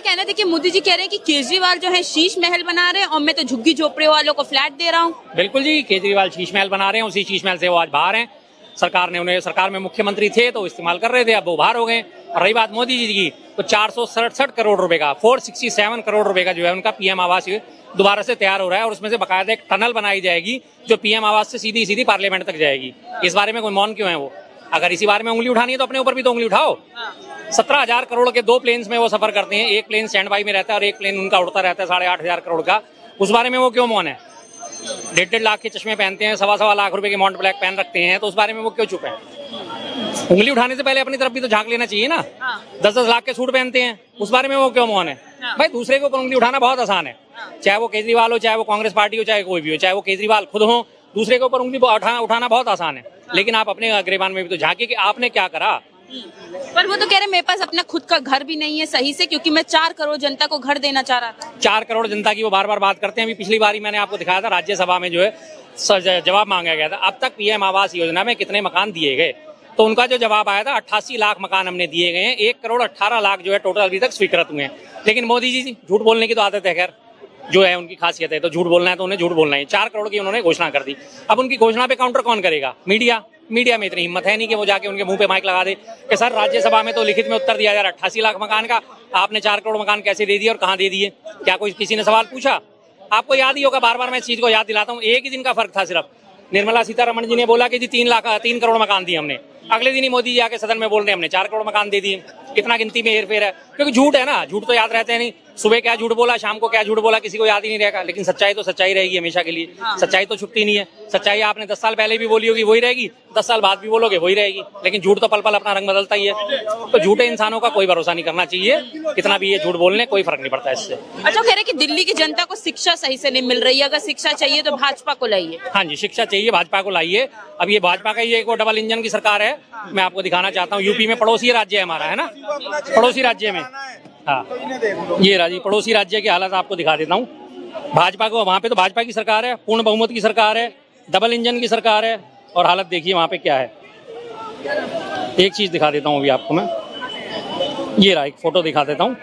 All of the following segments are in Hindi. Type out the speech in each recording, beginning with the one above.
कहना है देखिए मोदी जी कह रहे हैं कि केजरीवाल जो है शीश महल बना रहे हैं और मैं तो झुग्गी झोपड़े वालों को फ्लैट दे रहा हूँ। बिल्कुल जी, केजरीवाल शीश महल बना रहे हैं, उसी शीश महल से वो आज बाहर हैं। सरकार में मुख्यमंत्री थे तो इस्तेमाल कर रहे थे, अब वो बाहर हो गए। और रही बात मोदी जी की, तो 467 करोड़ रुपए का 467 करोड़ रुपए का जो है उनका पीएम आवास दोबारा से तैयार हो रहा है और उसमें से बकायदा एक टनल बनाई जाएगी जो पीएम आवास से सीधी सीधी पार्लियामेंट तक जाएगी। इस बारे में कोई मौन क्यों है वो? अगर इसी बारे में उंगली उठानी है तो अपने ऊपर भी तो उंगली उठाओ। 17,000 करोड़ के 2 प्लेन्स में वो सफर करते हैं, एक प्लेन स्टैंड बाई में रहता है और एक प्लेन उनका उड़ता रहता है 8,500 करोड़ का। उस बारे में वो क्यों मौन है? 1.5 लाख के चश्मे पहनते हैं, 1.25 लाख रुपए के माउंट ब्लैक पहन रखते हैं, तो उस बारे में वो क्यों चुप है? उंगली उठाने से पहले अपनी तरफ भी तो झांक लेना चाहिए ना। 10-10 लाख के सूट पहनते हैं, उस बारे में वो क्यों मौन है? भाई दूसरे के ऊपर उंगली उठाना बहुत आसान है, चाहे वो केजरीवाल हो, चाहे वो कांग्रेस पार्टी हो, चाहे कोई भी हो, चाहे वो केजरीवाल खुद हो, दूसरे के ऊपर उंगली उठाना बहुत आसान है। लेकिन आप अपने गिरेबान में भी तो झांकिए कि आपने क्या करा। पर वो तो कह रहे मेरे पास अपना खुद का घर भी नहीं है सही से, क्योंकि मैं 4 करोड़ जनता को घर देना चाह रहा था। 4 करोड़ जनता की वो बार बार बात करते हैं। अभी पिछली बारी मैंने आपको दिखाया था, राज्यसभा में जो है जवाब मांगा गया था अब तक पीएम आवास योजना में कितने मकान दिए गए, तो उनका जो जवाब आया था 88 लाख मकान हमने दिए गए हैं, 1 करोड़ 18 लाख जो है टोटल अभी तक स्वीकृत हुए हैं। लेकिन मोदी जी झूठ बोलने की तो आदत है, खैर जो है उनकी खासियत है, तो झूठ बोलना है तो उन्हें झूठ बोलना है। 4 करोड़ की उन्होंने घोषणा कर दी। अब उनकी घोषणा पे काउंटर कौन करेगा? मीडिया में इतनी हिम्मत है नहीं कि वो जाके उनके मुंह पे माइक लगा दे कि सर राज्यसभा में तो लिखित में उत्तर दिया जा रहा है 88 लाख मकान का, आपने 4 करोड़ मकान कैसे दे दिए और कहाँ दे दिए? क्या कोई किसी ने सवाल पूछा? आपको याद ही होगा, बार बार मैं इस चीज को याद दिलाता हूँ, एक ही दिन का फर्क था सिर्फ। निर्मला सीतारमण जी ने बोला कि जी 3 करोड़ मकान दिए हमने, अगले दिन ही मोदी जी आके सदन में बोल रहे हैं हमने 4 करोड़ मकान दे दिए। कितना गिनती में हेरफेर है, क्योंकि झूठ है ना, झूठ तो याद रहते हैं नहीं। सुबह क्या झूठ बोला, शाम को क्या झूठ बोला, किसी को याद ही नहीं रहेगा। लेकिन सच्चाई तो सच्चाई रहेगी हमेशा के लिए, सच्चाई तो छुपती नहीं है। सच्चाई आपने 10 साल पहले भी बोली होगी वही रहेगी, 10 साल बाद भी बोलोगे वही रहेगी। लेकिन झूठ तो पल पल अपना रंग बदलता ही है, तो झूठे इंसानों का कोई भरोसा नहीं करना चाहिए, कितना भी ये झूठ बोलने कोई फर्क नहीं पड़ता इससे। अच्छा, कह रहे कि दिल्ली की जनता को शिक्षा सही से नहीं मिल रही है, अगर शिक्षा चाहिए तो भाजपा को लाइए। हाँ जी, शिक्षा चाहिए, भाजपा को लाइए। अब ये भाजपा का ये एक डबल इंजन की सरकार है। मैं आपको दिखाना चाहता हूँ, यूपी में पड़ोसी राज्य है हमारा, है ना, पड़ोसी राज्य में, हाँ ये राजी पड़ोसी राज्य की हालत आपको दिखा देता हूँ। भाजपा को वहाँ पे तो भाजपा की सरकार है, पूर्ण बहुमत की सरकार है, डबल इंजन की सरकार है, और हालत देखिए वहाँ पे क्या है। एक चीज दिखा देता हूँ अभी आपको मैं, ये रहा एक फोटो दिखा देता हूँ।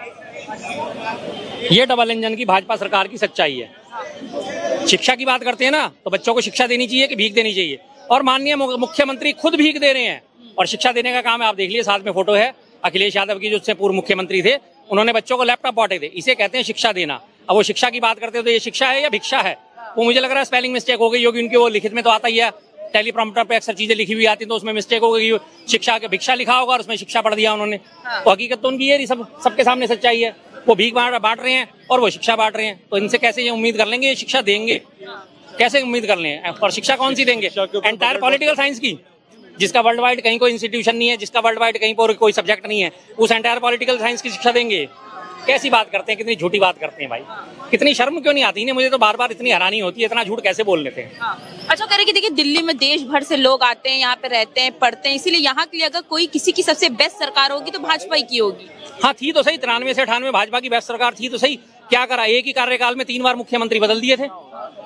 ये डबल इंजन की भाजपा सरकार की सच्चाई है। शिक्षा की बात करते हैं ना, तो बच्चों को शिक्षा देनी चाहिए कि भीख देनी चाहिए, और माननीय मुख्यमंत्री खुद भीख दे रहे हैं और शिक्षा देने का काम है। आप देख लीजिए, साथ में फोटो है अखिलेश यादव की, जो उससे पूर्व मुख्यमंत्री थे, उन्होंने बच्चों को लैपटॉप बांटे थे। इसे कहते हैं शिक्षा देना। अब वो शिक्षा की बात करते हैं तो ये शिक्षा है या भिक्षा है? वो मुझे लग रहा है स्पेलिंग मिस्टेक हो गई होगी उनकी, वो लिखित में तो आता ही है, टेलीप्रॉम्प्टर पे अक्सर चीजें लिखी हुई आती तो उसमें मिस्टेक हो गई, शिक्षा के भिक्षा लिखा होगा और उसमें शिक्षा पढ़ दिया उन्होंने। तो हकीकत तो उनकी ये सबके सामने सच्चाई है, वो भीख बांट रहे हैं और वो शिक्षा बांट रहे हैं। तो इनसे कैसे ये उम्मीद कर लेंगे ये शिक्षा देंगे? कैसे उम्मीद कर लें? और शिक्षा कौन सी देंगे? एंटायर पॉलिटिकल साइंस की, जिसका वर्ल्ड वाइड कहीं कोई इंस्टीट्यूशन नहीं है, जिसका वर्ल्ड वाइड कहीं पर कोई सब्जेक्ट नहीं है, उस एंटायर पॉलिटिकल साइंस की शिक्षा देंगे? कैसी बात करते हैं, कितनी झूठी बात करते हैं भाई, कितनी शर्म क्यों नहीं आती? मुझे तो बार बार इतनी हैरानी होती है, इतना झूठ कैसे बोल लेते हैं। अच्छा, कह रहे कि देखिए दिल्ली में देश भर से लोग आते हैं, यहाँ पे रहते हैं, पढ़ते हैं, इसीलिए यहाँ के लिए अगर कोई किसी की सबसे बेस्ट सरकार होगी तो भाजपा ही की होगी। हाँ थी तो सही, 93 से 98 भाजपा की बेस्ट सरकार थी तो सही। क्या करा? एक ही कार्यकाल में 3 बार मुख्यमंत्री बदल दिए थे।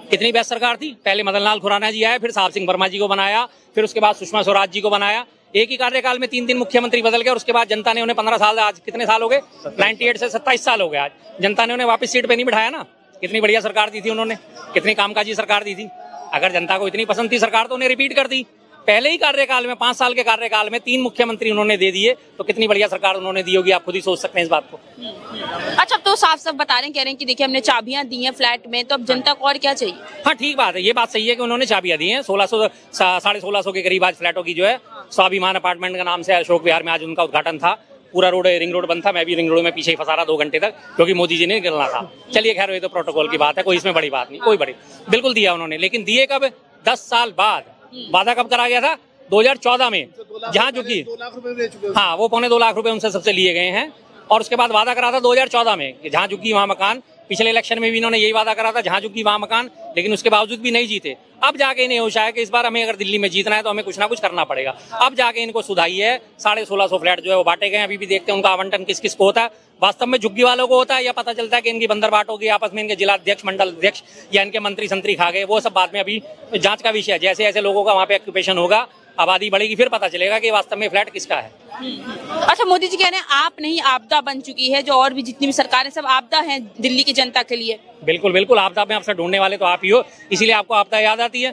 कितनी बेस्ट सरकार थी? पहले मदन लाल खुराना जी आए, फिर साहब सिंह वर्मा जी को बनाया, फिर उसके बाद सुषमा स्वराज जी को बनाया। एक ही कार्यकाल में 3 मुख्यमंत्री बदल गए और उसके बाद जनता ने उन्हें 15 साल, आज कितने साल हो गए? 98 से 27 साल हो गए। आज जनता ने उन्हें वापस सीट पे नहीं बिठाया ना। कितनी बढ़िया सरकार दी थी उन्होंने, कितनी कामकाजी सरकार दी थी। अगर जनता को इतनी पसंद थी सरकार तो उन्हें रिपीट कर दी। पहले ही कार्यकाल में 5 साल के कार्यकाल में 3 मुख्यमंत्री उन्होंने दे दिए, तो कितनी बढ़िया सरकार उन्होंने दी होगी, आप खुद ही सोच सकते हैं इस बात को। अच्छा, अब तो साफ साफ बता रहे हैं, कह रहे हैं कि देखिए हमने चाबियां दी हैं फ्लैट में, तो अब जनता को और क्या चाहिए? हाँ ठीक बात है, ये बात सही है कि उन्होंने चाबियां दी हैं। 1600 के करीब आज फ्लैटों की जो है स्वाभिमान अपार्टमेंट का नाम से अशोक विहार में आज उनका उद्घाटन था। पूरा रोड रिंग रोड बंद था, मैं भी रिंग रोड में पीछे ही फंसा रहा 2 घंटे तक, क्योंकि मोदी जी ने निकलना था। चलिए खैर, ये तो प्रोटोकॉल की बात है, कोई इसमें बड़ी बात नहीं, कोई बड़ी। बिल्कुल दिया उन्होंने, लेकिन दिए कब? 10 साल बाद। वादा कब करा गया था? 2014 में, जहाँ चूंकि 2 लाख रुपए दे चुके, हाँ वो 2.25 लाख रुपए उनसे सबसे लिए गए हैं। और उसके बाद वादा करा था 2014 में कि जहाँ चूंकि वहाँ मकान, पिछले इलेक्शन में भी इन्होंने यही वादा करा था, जहाँ चूंकि वहाँ मकान, लेकिन उसके बावजूद भी नहीं जीते। अब जाके इन्हें होश आया कि इस बार हमें अगर दिल्ली में जीतना है तो हमें कुछ ना कुछ करना पड़ेगा। अब जाके इनको सुधाई है। 1650 फ्लैट जो है वो बांटे गए। अभी भी देखते हैं उनका आवंटन किस किस को होता है। वास्तव में झुग्गी वालों को होता है या पता चलता है कि इनकी बंदरबाट होगी आपस में, इनके जिला अध्यक्ष, मंडल अध्यक्ष या इनके मंत्री संतरी खा गए, वो सब बाद में अभी जांच का विषय है। जैसे ऐसे लोगों का वहाँ पे ऑक्यूपेशन होगा आबादी बढ़ेगी, फिर पता चलेगा कि वास्तव में फ्लैट किसका है। अच्छा, मोदी जी कह रहे हैं आप नहीं आपदा बन चुकी है, जो और भी जितनी भी सरकारें सब आपदा हैं दिल्ली की जनता के लिए। बिल्कुल बिल्कुल, आपदा में अवसर ढूंढने वाले तो आप ही हो, इसीलिए आपको आपदा याद आती है।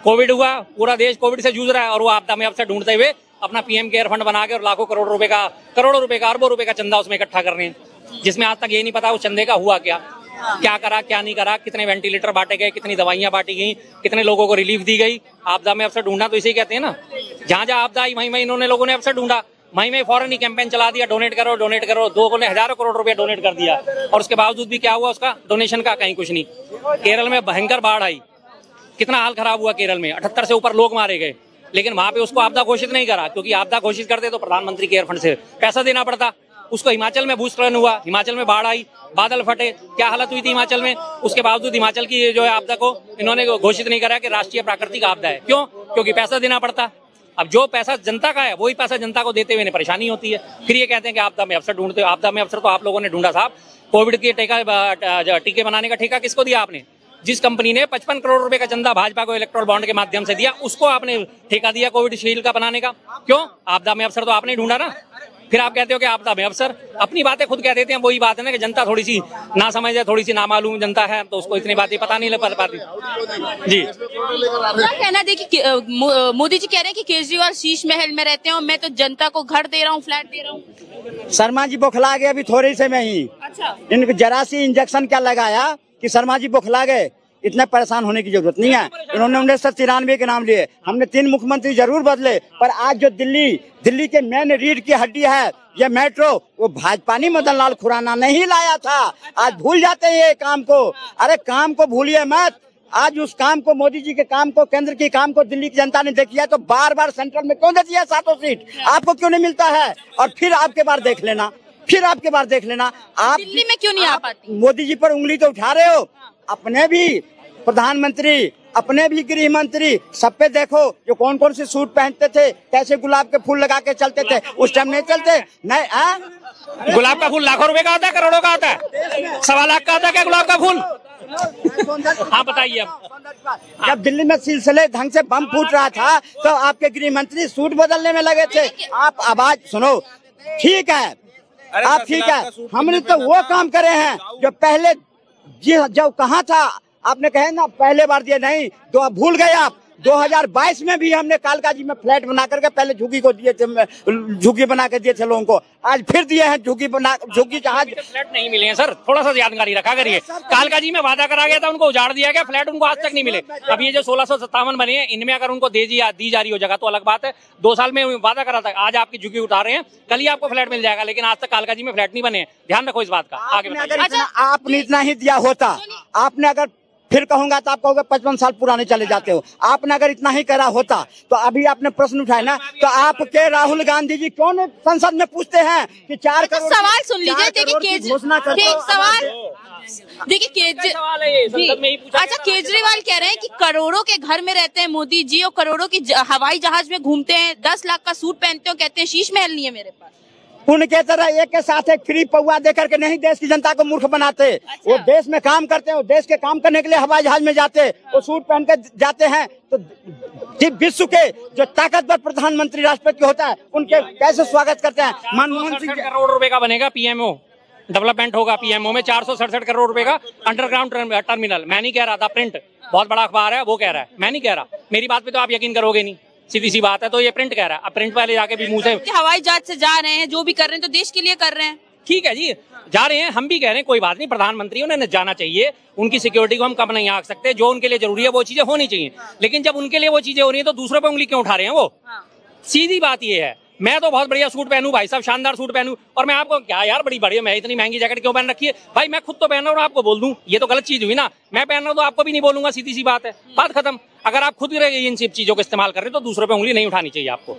कोविड हुआ, पूरा देश कोविड से जूझ रहा है और वो आपदा में अवसर ढूंढते हुए अपना पीएम केयर फंड बना के और लाखों करोड़ों रुपए का अरबों रुपए का चंदा उसमें इकट्ठा कर रहे हैं, जिसमें आज तक ये नहीं पता उस चंदे का हुआ क्या करा क्या नहीं करा, कितने वेंटिलेटर बांटे गए, कितनी दवाइयां बांटी गई, कितने लोगों को रिलीफ दी गई। आपदा में अवसर ढूंढना तो इसे कहते हैं ना। जहां जहां आपदा आई वहीं इन्होंने लोगों ने अवसर ढूंढा, वहीं फौरन ही कैंपेन चला दिया, डोनेट करो। लोगों ने हजारों करोड़ रुपया डोनेट कर दिया और उसके बावजूद भी क्या हुआ उसका डोनेशन का कहीं कुछ नहीं। केरल में भयंकर बाढ़ आई, कितना हाल खराब हुआ केरल में, 78 से ऊपर लोग मारे गए, लेकिन वहां पे उसको आपदा घोषित नहीं करा, क्योंकि आपदा घोषित करते तो प्रधानमंत्री केयर फंड से पैसा देना पड़ता। उसको हिमाचल में भूस्खलन हुआ, हिमाचल में बाढ़ आई, बादल फटे, क्या हालत हुई थी हिमाचल में। उसके बावजूद हिमाचल की जो है आपदा को इन्होंने घोषित नहीं करा कि राष्ट्रीय प्राकृतिक आपदा है। क्यों? क्योंकि पैसा देना पड़ता। अब जो पैसा जनता का है वही पैसा जनता को देते हुए परेशानी होती है। फिर ये कहते हैं कि आपदा में अवसर ढूंढते हो। आपदा में अवसर तो आप लोगों ने ढूंढा साहब। कोविड के टीके बनाने का ठेका किसको दिया आपने? जिस कंपनी ने 55 करोड़ रुपए का चंदा भाजपा को इलेक्ट्रोल बॉन्ड के माध्यम से दिया, उसको आपने ठेका दिया कोविडशील्ड का बनाने का। क्यों? आपदा में अवसर तो आपने ढूंढा ना। फिर आप कहते हो कि आपदा में अवसर, अपनी बातें खुद कह देते हैं। वही बात है ना कि जनता थोड़ी सी ना समझ है, थोड़ी सी नामालूम जनता है, तो उसको इतनी बातें पता नहीं लग पाती। जी क्या कहना, देखिए मोदी जी कह रहे हैं कि केजरीवाल शीश महल में रहते हैं और मैं तो जनता को घर दे रहा हूँ, फ्लैट दे रहा हूँ। शर्मा जी बौखला गए अभी थोड़े से में ही। अच्छा, इनको जरा सी इंजेक्शन क्या लगाया कि शर्मा जी बौखला गए। इतना परेशान होने की जरूरत नहीं है। इन्होंने 1993 के नाम लिए, हमने 3 मुख्यमंत्री जरूर बदले, पर आज जो दिल्ली के मेन रीढ़ की हड्डी है ये मेट्रो, वो भाजपा ने मदन लाल खुराना नहीं लाया था। आज भूल जाते हैं ये काम को। अरे काम को भूलिए मत। आज उस काम को, मोदी जी के काम को, केंद्र के काम को दिल्ली की जनता ने देखी है, तो बार बार सेंट्रल में क्यों देती है 7 सीट? आपको क्यों नहीं मिलता है? और फिर आपके बार देख लेना, आप दिल्ली में क्यों नहीं आ पाती? मोदी जी पर उंगली तो उठा रहे हो। अपने भी प्रधानमंत्री, अपने भी गृह मंत्री, सब पे देखो जो कौन कौन से सूट पहनते थे, कैसे गुलाब के फूल लगा के चलते थे। उस टाइम नहीं चलते नहीं। गुलाब का फूल लाखों रुपए का आता है, करोड़ों का आता है, 1.25 लाख का आता है क्या गुलाब का फूल? हाँ बताइए। जब दिल्ली में सिलसिले ढंग से बम फूट रहा था तो आपके गृह मंत्री सूट बदलने में लगे थे। आप आवाज सुनो, ठीक है, आप ठीक है। हमने तो वो काम करे हैं जो पहले जो कहा था आपने, कहे ना पहले बार दिए नहीं, तो भूल गए आप। 2022 में भी हमने कालकाजी में फ्लैट बना करके पहले झुग्गी को दिए थे, झुग्गी बना के दिए थे लोगों को। आज फिर दिए हैं झुग्गी जहाज। फ्लैट नहीं मिले हैं सर, थोड़ा सा जानकारी रखा करिए। कालकाजी में वादा करा गया था, उनको उजाड़ दिया गया, फ्लैट उनको आज तक नहीं मिले। अब ये जो 1657 बने हैं, इनमें अगर उनको दी जा रही हो जगह तो अलग बात है। 2 साल में वादा करा था, आज आपकी झुग्गी उठा रहे हैं, कल ही आपको फ्लैट मिल जाएगा, लेकिन आज तक कालकाजी में फ्लैट नहीं बने हैं। ध्यान रखो इस बात का। आगे आपने इतना ही दिया होता, आपने अगर फिर कहूंगा तो आप कहोगे 55 साल पुराने चले जाते हो। आपने अगर इतना ही करा होता तो अभी आपने प्रश्न उठाया ना, तो आपके राहुल गांधी जी क्यों नहीं संसद में पूछते हैं कि 4 करोड़ सवाल सुन लीजिए। देखिए सवाल, देखिए अच्छा, केजरीवाल कह रहे हैं कि करोड़ों के घर में रहते हैं मोदी जी और करोड़ों की हवाई जहाज में घूमते हैं, 10 लाख का सूट पहनते हो, कहते हैं शीश महल नहीं है मेरे पास। उनके तरह एक के साथ एक फ्री पौवा देकर के नहीं देश की जनता को मूर्ख बनाते। अच्छा। वो देश में काम करते हैं, वो देश के काम करने के लिए हवाई जहाज में जाते, वो सूट पहन के जाते हैं। तो विश्व के जो ताकतवर प्रधानमंत्री राष्ट्रपति होता है उनके कैसे स्वागत करते हैं? मनमोहन सिंह करोड़ रुपए का बनेगा पीएमओ, डेवलपमेंट होगा पीएमओ में, 467 करोड़ रुपए का अंडरग्राउंड टर्मिनल। मैं नहीं कह रहा था, प्रिंट बहुत बड़ा अखबार है वो कह रहा है, मैं नहीं कह रहा। मेरी बात पे तो आप यकीन करोगे नहीं, सीधी सी बात है। तो ये प्रिंट कह रहा है, अब प्रिंट वाले जाके भी मुंह से हवाई जहाज से जा रहे हैं, जो भी कर रहे हैं तो देश के लिए कर रहे हैं। ठीक है जी, जा रहे हैं, हम भी कह रहे हैं, कोई बात नहीं। प्रधानमंत्री उन्हें जाना चाहिए, उनकी सिक्योरिटी को हम कम नहीं आंक सकते। जो उनके लिए जरूरी है वो चीजें होनी चाहिए, लेकिन जब उनके लिए वो चीजें हो रही है तो दूसरों पे उंगली क्यों उठा रहे हैं वो? सीधी बात ये है। मैं तो बहुत बढ़िया सूट पहनूं भाई साहब, शानदार सूट पहनूं, और मैं आपको क्या यार बड़ी बढ़िया, मैं इतनी महंगी जैकेट क्यों पहन रखी है भाई? मैं खुद तो पहन रहा हूं, आपको बोल दूं ये तो गलत चीज हुई ना। मैं पहन रहा हूं तो आपको भी नहीं बोलूंगा, सीधी सी बात है, बात खत्म। अगर आप खुद इन सब चीजों का इस्तेमाल कर रहे हैं तो दूसरों पे उंगली नहीं उठानी चाहिए आपको।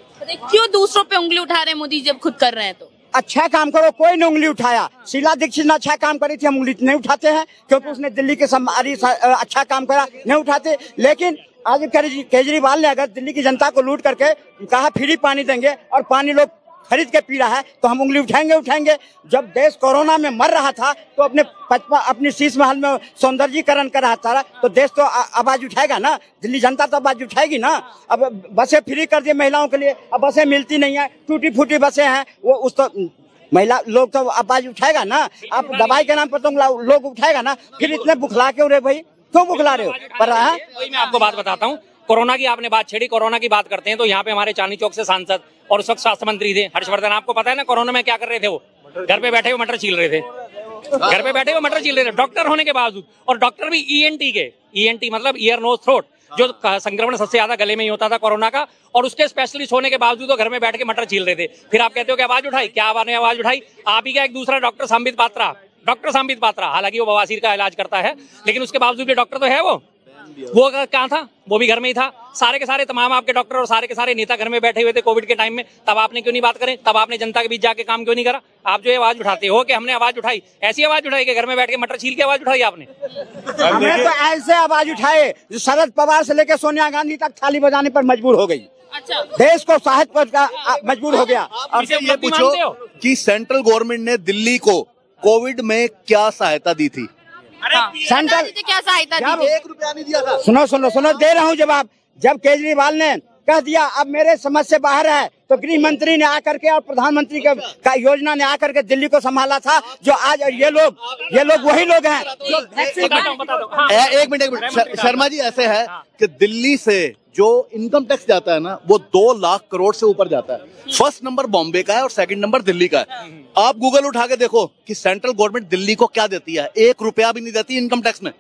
क्यों दूसरों पे उंगली उठा रहे हैं मोदी जब खुद कर रहे हैं? तो अच्छा काम करो, कोई ने उंगली उठाया। शीला दीक्षित ने अच्छा काम करी थी, हम उंगली नहीं उठाते हैं क्योंकि उसने दिल्ली के अच्छा काम करा, नहीं उठाते। लेकिन आज केजरीवाल ने अगर दिल्ली की जनता को लूट करके कहा फ्री पानी देंगे और पानी लोग खरीद के पी रहा है तो हम उंगली उठाएंगे। जब देश कोरोना में मर रहा था तो अपनी शीश महल में सौंदर्यीकरण कर रहा था तो देश तो आवाज उठाएगा ना, दिल्ली जनता तो आवाज उठाएगी ना। अब बसें फ्री कर दिए महिलाओं के लिए, अब बसें मिलती नहीं है, टूटी फूटी बसें हैं, वो उस तो महिला लोग तो आवाज उठाएगा ना। आप दवाई के नाम पर तो लोग उठाएगा ना। फिर इतने बुखला क्यों रहे भाई, क्यों बुखला रहे हो? पर वही मैं आपको बात बताता हूँ, कोरोना की आपने बात छेड़ी, कोरोना की बात करते हैं तो यहाँ पे हमारे चांदनी चौक से सांसद और उस वक्त स्वास्थ्य मंत्री थे हर्षवर्धन। आपको पता है ना कोरोना में क्या कर रहे थे? वो घर पे बैठे हुए मटर छील रहे थे, घर पे बैठे हुए मटर छील रहे थे, डॉक्टर होने के बावजूद। और डॉक्टर भी ENT मतलब ईयर नोज थ्रोट, जो संक्रमण सबसे ज्यादा गले में ही होता था कोरोना का, और उसके स्पेशलिस्ट होने के बावजूद तो घर में बैठ के मटर छील रहे थे। फिर आप कहते हो कि आवाज उठाई, क्या आपने आवाज उठाई? आप ही का एक दूसरा डॉक्टर संबित पात्रा, हालांकि वो बवासीर का इलाज करता है लेकिन उसके बावजूद भी डॉक्टर तो है। वो कहाँ था? वो भी घर में ही था। सारे के सारे तमाम आपके डॉक्टर और सारे के सारे नेता घर में बैठे हुए थे कोविड के टाइम में। तब आपने क्यों नहीं बात करें? तब आपने जनता के बीच जाके काम क्यों नहीं करा? आप जो आवाज उठाते हो कि हमने आवाज उठाई, ऐसी आवाज उठाई कि घर में बैठ के मटर छील के आवाज उठाई आपने? हमने तो ऐसे आवाज उठाए जो शरद पवार से लेकर सोनिया गांधी तक थाली बजाने पर मजबूर हो गई। अच्छा, देश को साहस पर मजबूर हो गया। और ये पूछो कि सेंट्रल गवर्नमेंट ने दिल्ली को कोविड में क्या सहायता दी थी? सेंट्रल क्या सहायता दी? 1 रुपया नहीं दिया था। सुनो दे रहा हूँ जवाब। जब केजरीवाल ने कह दिया अब मेरे समझ से बाहर है तो गृह मंत्री ने आकर के और प्रधानमंत्री का योजना ने आकर के दिल्ली को संभाला था। जो आज ये लोग वही लोग हैं जो एक मिनट शर्मा जी, ऐसे है कि दिल्ली से जो इनकम टैक्स जाता है ना वो 2 लाख करोड़ से ऊपर जाता है। फर्स्ट नंबर बॉम्बे का है और सेकंड नंबर दिल्ली का है। आप गूगल उठा के देखो कि सेंट्रल गवर्नमेंट दिल्ली को क्या देती है। 1 रुपया भी नहीं देती इनकम टैक्स में,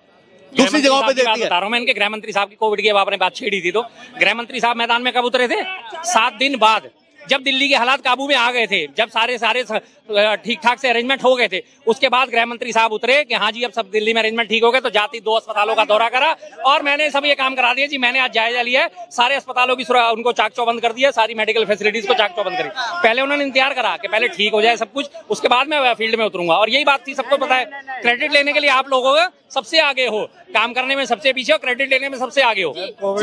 दूसरी जगहों पे देती है। बता रहा हूं मैं, इनके गृह मंत्री साहब की कोविड की आपने बात छेड़ी थी तो गृह मंत्री साहब मैदान में कब उतरे थे? 7 दिन बाद, जब दिल्ली के हालात काबू में आ गए थे, जब सारे ठीक ठाक से अरेंजमेंट हो गए थे, उसके बाद गृह मंत्री साहब उतरे कि हाँ जी अब सब दिल्ली में अरेंजमेंट ठीक हो गए। तो जाती 2 अस्पतालों का दौरा करा और मैंने सब ये काम करा दिया जी। मैंने आज जायजा लिया है, सारे अस्पतालों की उनको चाक चौबंद कर दिया, सारी मेडिकल फैसिलिटीज को चाक चौबंद करी। पहले उन्होंने इंतजार करा कि पहले ठीक हो जाए सब कुछ, उसके बाद मैं फील्ड में उतरूंगा। और यही बात थी, सबको पता है। क्रेडिट लेने के लिए आप लोगों का सबसे आगे हो, काम करने में सबसे पीछे हो, क्रेडिट लेने में सबसे आगे हो।